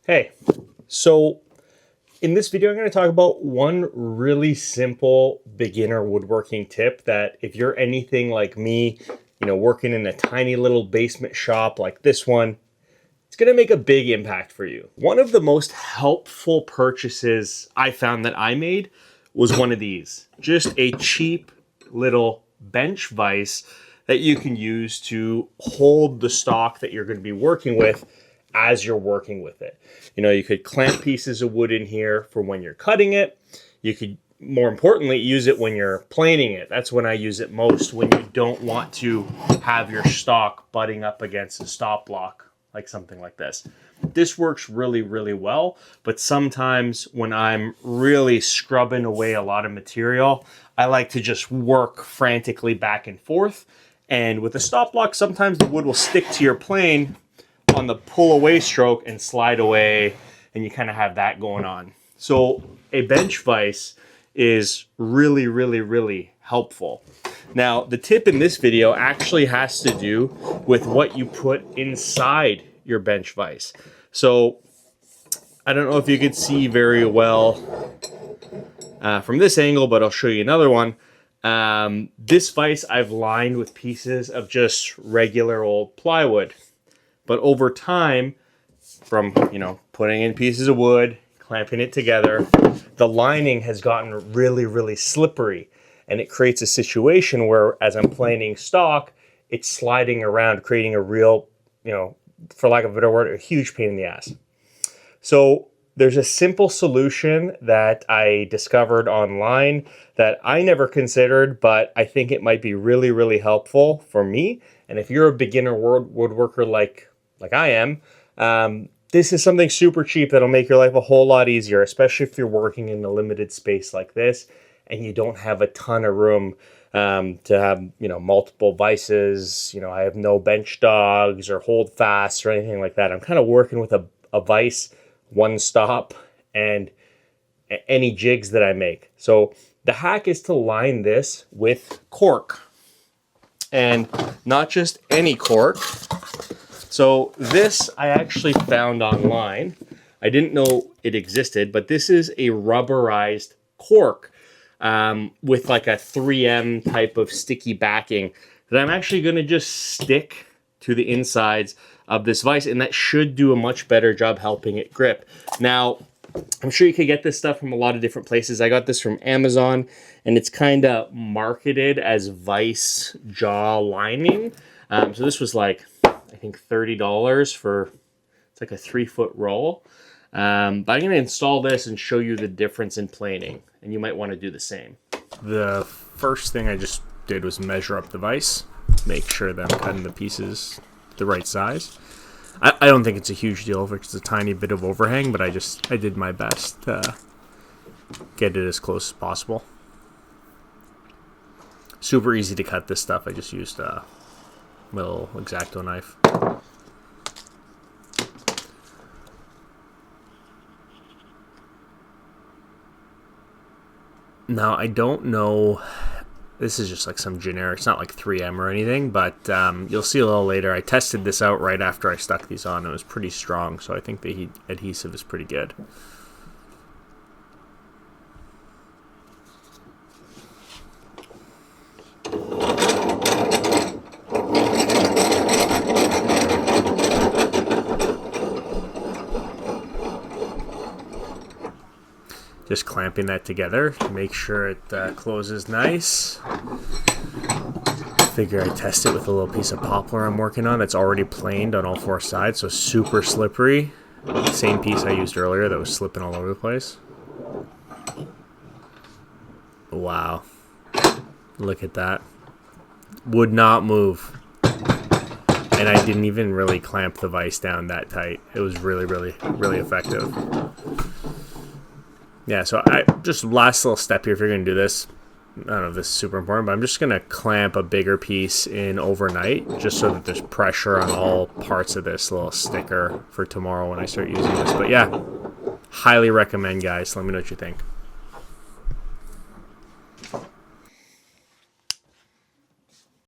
Hey, so in this video, I'm going to talk about one really simple beginner woodworking tip that if you're anything like me, working in a tiny little basement shop like this one, it's going to make a big impact for you. One of the most helpful purchases I found that I made was one of these. Just a cheap little bench vise that you can use to hold the stock that you're going to be working with as you're working with it. You could clamp pieces of wood in here for when you're cutting it. You could, more importantly, use it when you're planing it. That's when I use it most, when you don't want to have your stock butting up against a stop block, like something like this. This works really, really well, but sometimes when I'm really scrubbing away a lot of material, I like to just work frantically back and forth. And with a stop block, sometimes the wood will stick to your plane on the pull away stroke and slide away, and you kind of have that going on. So a bench vise is really, really, really helpful. Now, the tip in this video actually has to do with what you put inside your bench vise. So I don't know if you could see very well from this angle, but I'll show you another one. This vise I've lined with pieces of just regular old plywood. But over time, from, putting in pieces of wood, clamping it together, the lining has gotten really, really slippery. And it creates a situation where, as I'm planing stock, it's sliding around, creating a real, for lack of a better word, a huge pain in the ass. So there's a simple solution that I discovered online that I never considered, but I think it might be really, really helpful for me. And if you're a beginner woodworker like I am, this is something super cheap that'll make your life a whole lot easier, especially if you're working in a limited space like this and you don't have a ton of room to have, multiple vices. I have no bench dogs or hold fasts or anything like that. I'm kind of working with a vise, one stop, and any jigs that I make. So the hack is to line this with cork, and not just any cork. So this I actually found online. I didn't know it existed, but this is a rubberized cork with like a 3M type of sticky backing that I'm actually going to just stick to the insides of this vise, and that should do a much better job helping it grip. Now, I'm sure you could get this stuff from a lot of different places. I got this from Amazon, and it's kind of marketed as vise jaw lining. So this was like, I think $30 for, it's like a 3-foot roll. But I'm going to install this and show you the difference in planing, and you might want to do the same. The first thing I just did was measure up the vise, make sure that I'm cutting the pieces the right size. I don't think it's a huge deal if it's a tiny bit of overhang, but I did my best to get it as close as possible. Super easy to cut this stuff. I just used a little X-Acto knife. Now, I don't know, this is just like some generic, it's not like 3M or anything, but you'll see a little later. I tested this out right after I stuck these on. It was pretty strong, so I think the adhesive is pretty good. Just clamping that together to make sure it closes nice. Figure I test it with a little piece of poplar I'm working on that's already planed on all 4 sides, so super slippery. Same piece I used earlier that was slipping all over the place. Wow. Look at that. Would not move. And I didn't even really clamp the vise down that tight. It was really, really, really effective. Yeah, so just last little step here if you're going to do this. I don't know if this is super important, but I'm just going to clamp a bigger piece in overnight just so that there's pressure on all parts of this little sticker for tomorrow when I start using this. But yeah, highly recommend, guys. Let me know what you think.